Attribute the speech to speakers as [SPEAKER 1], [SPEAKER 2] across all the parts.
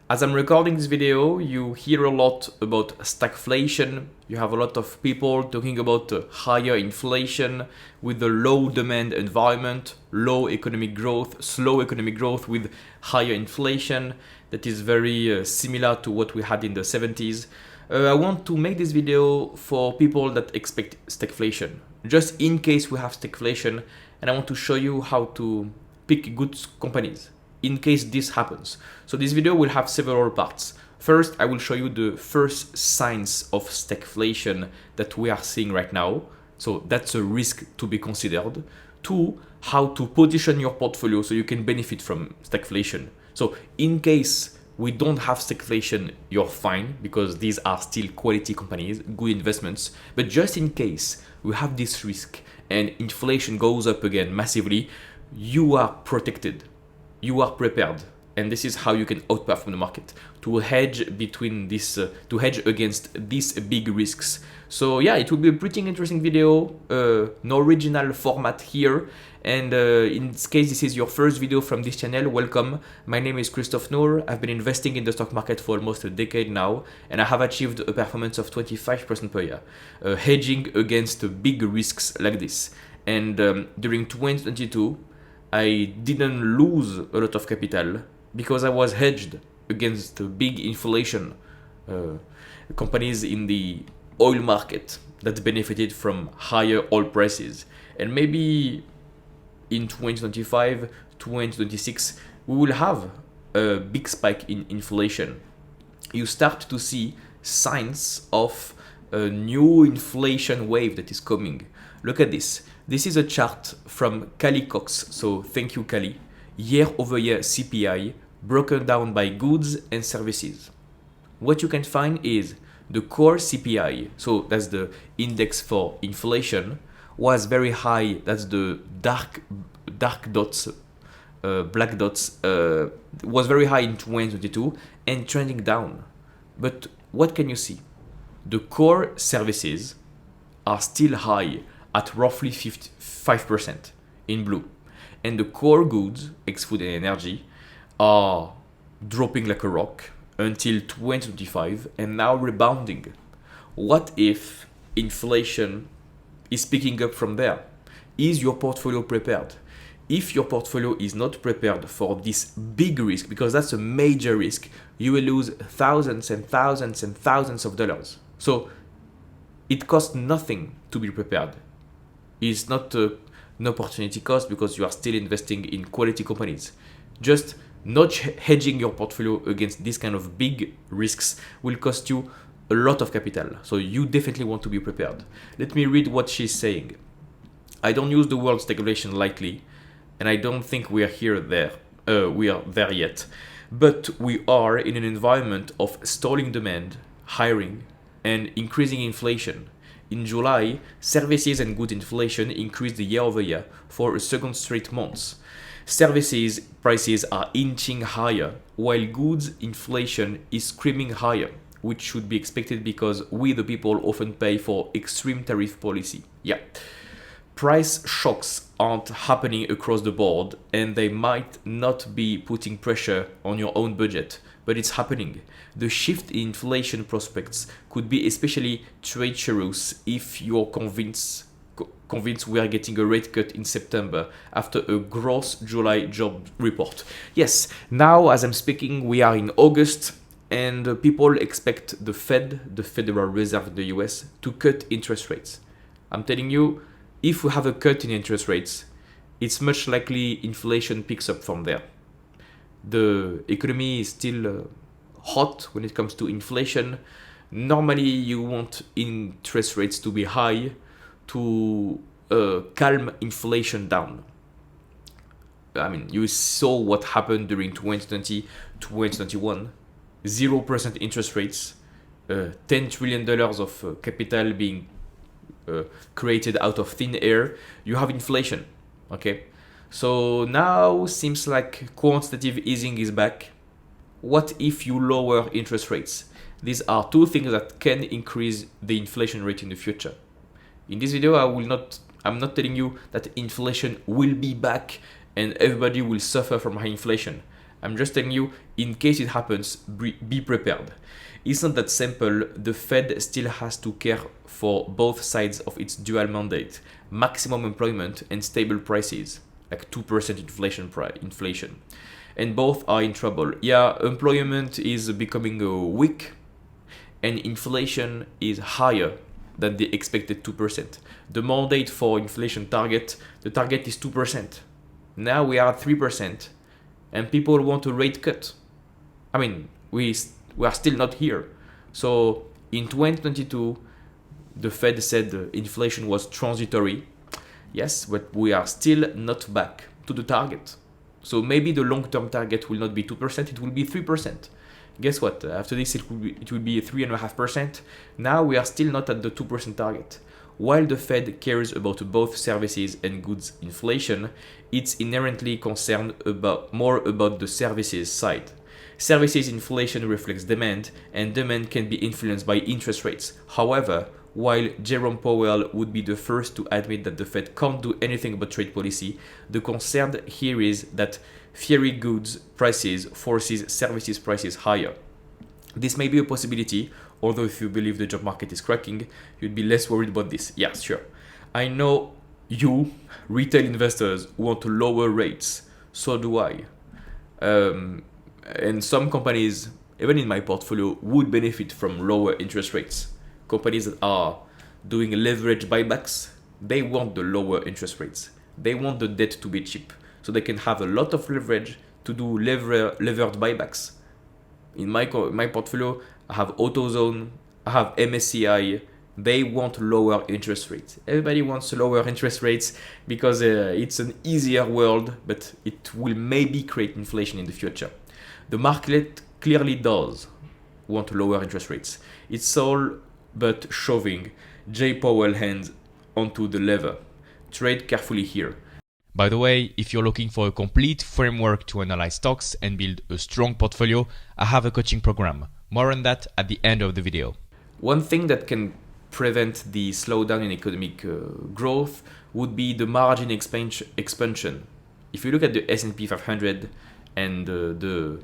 [SPEAKER 1] As I'm recording this video, you hear a lot about stagflation. You have a lot of people talking about higher inflation with the low demand environment, low economic growth, slow economic growth with higher inflation. That is very similar to what we had in the 70s. I want to make this video for people that expect stagflation, just in case we have stagflation, and I want to show you how to pick good companies in case this happens. So this video will have several parts. First, I will show you the first signs of stagflation that we are seeing right now. So that's a risk to be considered. Two, how to position your portfolio so you can benefit from stagflation. So in case we don't have stagflation, you're fine because these are still quality companies, good investments. But just in case we have this risk and inflation goes up again massively, you are protected. You are prepared, and this is how you can outperform the market to hedge between this, to hedge against these big risks. So yeah, it will be a pretty interesting video, no original format here. And in this case, this is your first video from this channel. Welcome. My name is Christophe Nour. I've been investing in the stock market for almost a decade now, and I have achieved a performance of 25% per year, hedging against big risks like this. And during 2022, I didn't lose a lot of capital because I was hedged against big inflation companies in the oil market that benefited from higher oil prices. And maybe in 2025, 2026, we will have a big spike in inflation. You start to see signs of a new inflation wave that is coming. Look at this. This is a chart from Cali Cox, so thank you Cali, year-over-year CPI broken down by goods and services. What you can find is the core CPI, so that's the index for inflation, was very high. That's the dark dots, black dots, was very high in 2022 and trending down. But what can you see? The core services are still high at roughly 5% in blue. And the core goods, ex-food and energy, are dropping like a rock until 2025 and now rebounding. What if inflation is picking up from there? Is your portfolio prepared? If your portfolio is not prepared for this big risk, because that's a major risk, you will lose thousands and thousands and thousands of dollars. So it costs nothing to be prepared. It's not an opportunity cost because you are still investing in quality companies. Just not hedging your portfolio against this kind of big risks will cost you a lot of capital. So you definitely want to be prepared. Let me read what she's saying. I don't use the word stagflation lightly, and I don't think we are there yet. But we are in an environment of stalling demand, hiring, and increasing inflation. In July, services and goods inflation increased year over year for a second straight month. Services prices are inching higher, while goods inflation is screaming higher, which should be expected because we the people often pay for extreme tariff policy. Yeah. Price shocks aren't happening across the board, and they might not be putting pressure on your own budget, but it's happening. The shift in inflation prospects could be especially treacherous if you're convinced we are getting a rate cut in September after a gross July job report. Yes, now as I'm speaking, we are in August, and people expect the Fed, the Federal Reserve in the US, to cut interest rates. I'm telling you, if we have a cut in interest rates, it's much likely inflation picks up from there. The economy is still hot when it comes to inflation. Normally, you want interest rates to be high to calm inflation down. I mean, you saw what happened during 2020, 2021. 0% interest rates, $10 trillion of capital being created out of thin air. You have inflation, okay? So now seems like quantitative easing is back. What if you lower interest rates? These are two things that can increase the inflation rate in the future. In this video, I'm not telling you that inflation will be back and everybody will suffer from high inflation. I'm just telling you, in case it happens, be prepared. It's not that simple. The Fed still has to care for both sides of its dual mandate: maximum employment and stable prices, like 2% inflation. And both are in trouble. Yeah, employment is becoming weak, and inflation is higher than the expected 2%. The mandate for inflation target, the target is 2%. Now we are at 3%, and people want a rate cut. I mean, we are still not here. So in 2022, the Fed said inflation was transitory. Yes, but we are still not back to the target. So maybe the long-term target will not be 2%, it will be 3%. Guess what? After this, it will be 3.5%. Now we are still not at the 2% target. While the Fed cares about both services and goods inflation, it's inherently concerned more about the services side. Services inflation reflects demand, and demand can be influenced by interest rates. However, while Jerome Powell would be the first to admit that the Fed can't do anything about trade policy, the concern here is that fiery goods prices forces services prices higher. This may be a possibility, although if you believe the job market is cracking, you'd be less worried about this. Yeah, sure. I know you, retail investors, want to lower rates. So do I. And some companies, even in my portfolio, would benefit from lower interest rates. Companies that are doing leverage buybacks, they want the lower interest rates. They want the debt to be cheap, so they can have a lot of leverage to do levered buybacks. In my portfolio, I have AutoZone, I have MSCI. They want lower interest rates. Everybody wants lower interest rates because it's an easier world, but it will maybe create inflation in the future. The market clearly does want lower interest rates. It's all but shoving J. Powell hands onto the lever. Trade carefully here.
[SPEAKER 2] By the way, if you're looking for a complete framework to analyze stocks and build a strong portfolio, I have a coaching program. More on that at the end of the video.
[SPEAKER 1] One thing that can prevent the slowdown in economic growth would be the margin expansion. If you look at the S&P 500 and the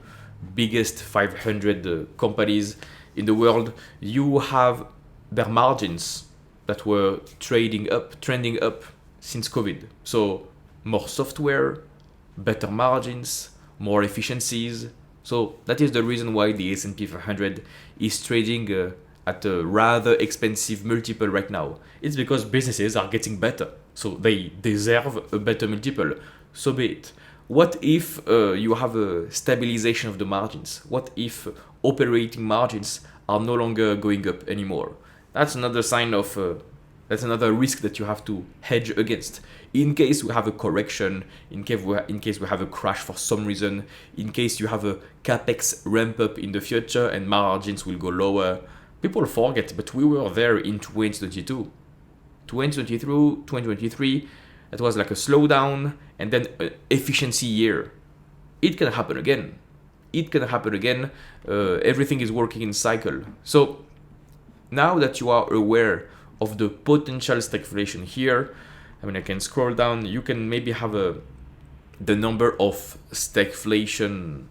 [SPEAKER 1] biggest 500 companies in the world, you have their margins that were trending up since COVID. So more software, better margins, more efficiencies. So that is the reason why the S&P 500 is trading at a rather expensive multiple right now. It's because businesses are getting better, so they deserve a better multiple. So be it. What if you have a stabilization of the margins? What if operating margins are no longer going up anymore? That's another sign of that's another risk that you have to hedge against. In case we have a correction, in case we have a crash for some reason, in case you have a capex ramp up in the future and margins will go lower, people forget, but we were there in 2022. 2023, that was like a slowdown and then an efficiency year. It can happen again. Everything is working in cycle. So now that you are aware of the potential stagflation here, I mean, I can scroll down. You can maybe have the number of stagflation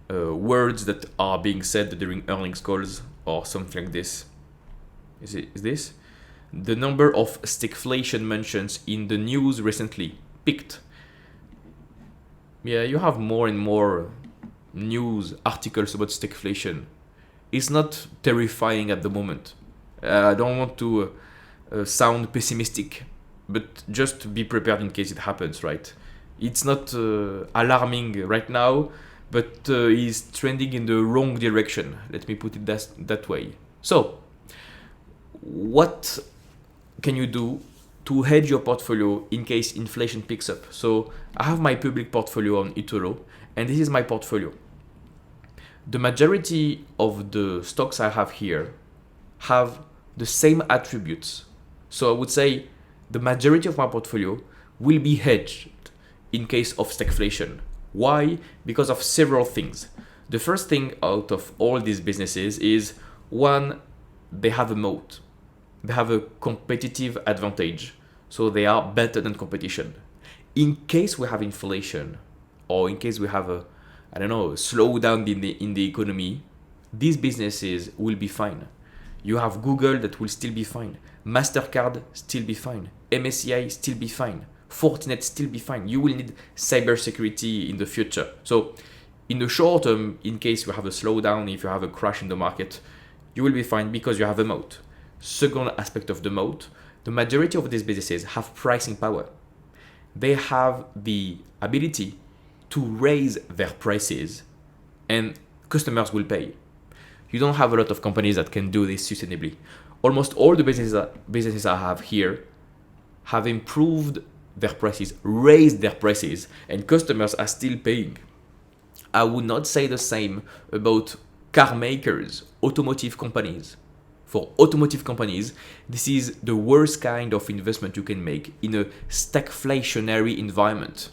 [SPEAKER 1] words that are being said during earnings calls or something like this. Is this? The number of stagflation mentions in the news recently peaked. Yeah, you have more and more news articles about stagflation. It's not terrifying at the moment. I don't want to sound pessimistic, but just be prepared in case it happens, right? It's not alarming right now, but is trending in the wrong direction. Let me put it that way. So, what can you do to hedge your portfolio in case inflation picks up? So, I have my public portfolio on eToro, and this is my portfolio. The majority of the stocks I have here have the same attributes. So I would say the majority of my portfolio will be hedged in case of stagflation. Why? Because of several things. The first thing out of all these businesses is, one, they have a moat. They have a competitive advantage. So they are better than competition. In case we have inflation, or in case we have I don't know, slowdown in the economy, these businesses will be fine. You have Google that will still be fine. MasterCard still be fine. MSCI still be fine. Fortinet still be fine. You will need cybersecurity in the future. So in the short term, in case you have a slowdown, if you have a crash in the market, you will be fine because you have a moat. Second aspect of the moat, the majority of these businesses have pricing power. They have the ability to raise their prices and customers will pay. You don't have a lot of companies that can do this sustainably. Almost all the businesses I have here have improved their prices, raised their prices, and customers are still paying. I would not say the same about car makers, automotive companies. For automotive companies, this is the worst kind of investment you can make in a stagflationary environment.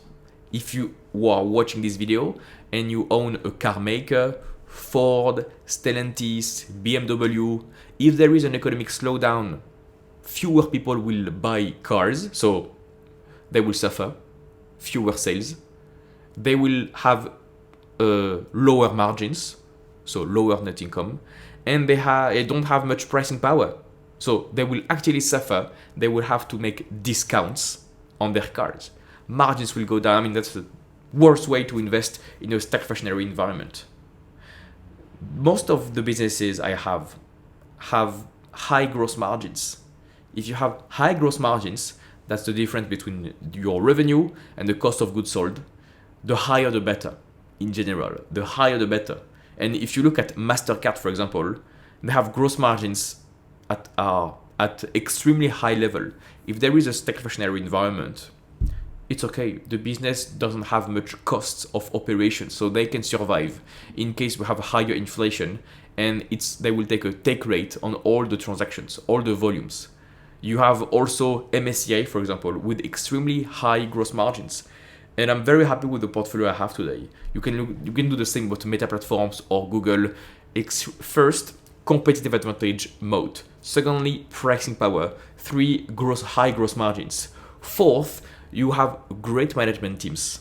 [SPEAKER 1] If you are watching this video and you own a car maker, Ford, Stellantis, BMW, if there is an economic slowdown, fewer people will buy cars, so they will suffer, fewer sales. They will have lower margins, so lower net income, and they don't have much pricing power. So they will actually suffer. They will have to make discounts on their cars. Margins will go down. I mean, that's the worst way to invest in a stagflationary environment. Most of the businesses I have high gross margins. If you have high gross margins, that's the difference between your revenue and the cost of goods sold. The higher the better, in general. The higher the better. And if you look at MasterCard, for example, they have gross margins at extremely high level. If there is a stagflationary environment, it's okay. The business doesn't have much costs of operation, so they can survive in case we have a higher inflation, and they will take a take rate on all the transactions, all the volumes. You have also MSCI, for example, with extremely high gross margins. And I'm very happy with the portfolio I have today. You can do the same with Meta Platforms or Google. First, competitive advantage moat. Secondly, pricing power. 3, high gross margins. 4th, you have great management teams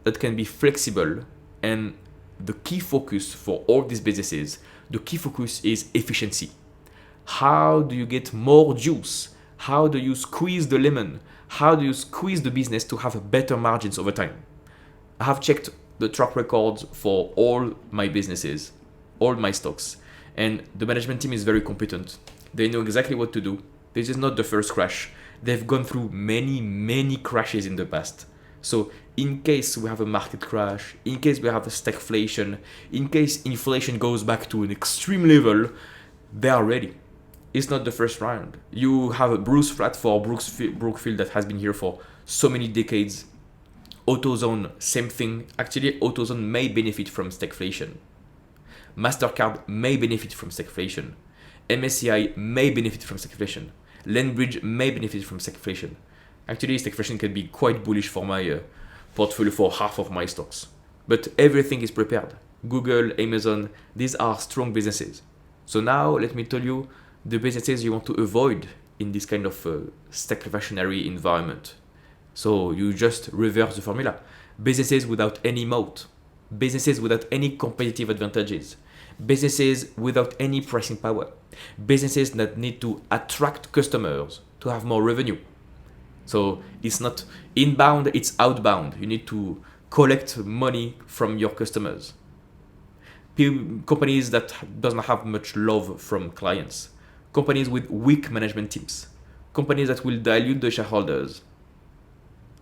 [SPEAKER 1] that can be flexible, and the key focus for all these businesses, the key focus is efficiency. How do you get more juice? How do you squeeze the lemon? How do you squeeze the business to have better margins over time? I have checked the track records for all my businesses, all my stocks, and the management team is very competent. They know exactly what to do. This is not the first crash. They've gone through many crashes in the past. So in case we have a market crash, in case we have a stagflation, in case inflation goes back to an extreme level, they are ready. It's not the first round. You have a Bruce Flat for Brookfield that has been here for so many decades. AutoZone, same thing. Actually, AutoZone may benefit from stagflation. MasterCard may benefit from stagflation. MSCI may benefit from stagflation. Landbridge may benefit from stagflation. Actually, stagflation can be quite bullish for my portfolio for half of my stocks. But everything is prepared. Google, Amazon, these are strong businesses. So now let me tell you the businesses you want to avoid in this kind of stagflationary environment. So you just reverse the formula. Businesses without any moat. Businesses without any competitive advantages. Businesses without any pricing power. Businesses that need to attract customers to have more revenue. So it's not inbound, it's outbound. You need to collect money from your customers. Companies that doesn't have much love from clients. Companies with weak management teams. Companies that will dilute the shareholders.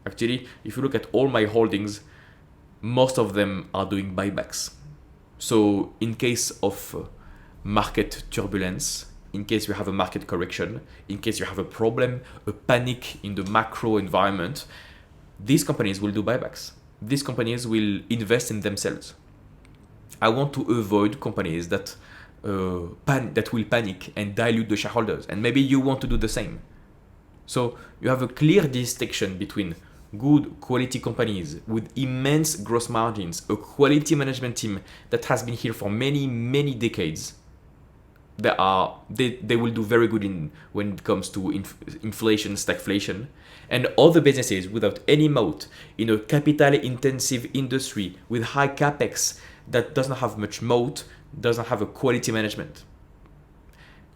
[SPEAKER 1] Actually, if you look at all my holdings, most of them are doing buybacks. So in case of market turbulence, in case you have a market correction, in case you have a problem, a panic in the macro environment, these companies will do buybacks. These companies will invest in themselves. I want to avoid companies that will panic and dilute the shareholders. And maybe you want to do the same. So you have a clear distinction between good quality companies with immense gross margins, a quality management team that has been here for many decades. they will do very good when it comes to inflation, stagflation. And other businesses without any moat in a capital intensive industry with high capex that doesn't have much moat, doesn't have a quality management.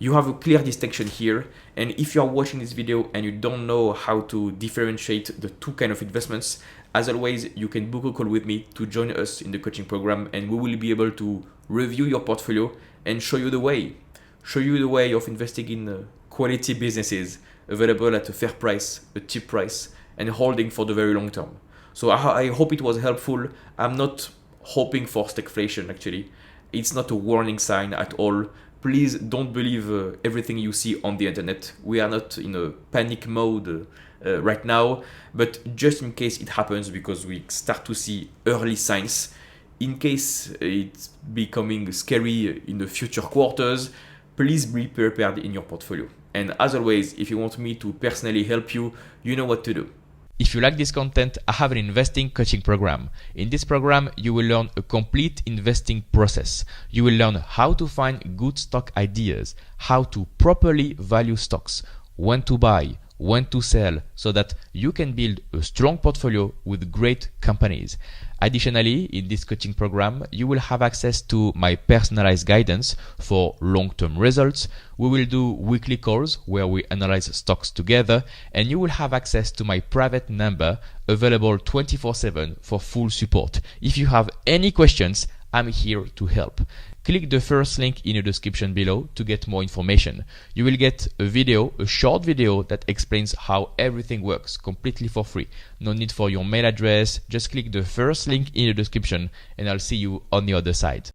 [SPEAKER 1] You have a clear distinction here, and if you are watching this video and you don't know how to differentiate the two kind of investments, as always, you can book a call with me to join us in the coaching program, and we will be able to review your portfolio and show you the way of investing in quality businesses available at a fair price, a cheap price, and holding for the very long term. So I hope it was helpful. I'm not hoping for stagflation actually. It's not a warning sign at all. Please don't believe everything you see on the internet. We are not in a panic mode right now, but just in case it happens, because we start to see early signs, in case it's becoming scary in the future quarters, please be prepared in your portfolio. And as always, if you want me to personally help you, you know what to do.
[SPEAKER 2] If you like this content, I have an investing coaching program. In this program, you will learn a complete investing process. You will learn how to find good stock ideas, how to properly value stocks, when to buy, when to sell, so that you can build a strong portfolio with great companies. Additionally, in this coaching program, you will have access to my personalized guidance for long-term results. We will do weekly calls where we analyze stocks together, and you will have access to my private number available 24/7 for full support. If you have any questions, I'm here to help. Click the first link in the description below to get more information. You will get a short video that explains how everything works completely for free. No need for your mail address. Just click the first link in the description and I'll see you on the other side.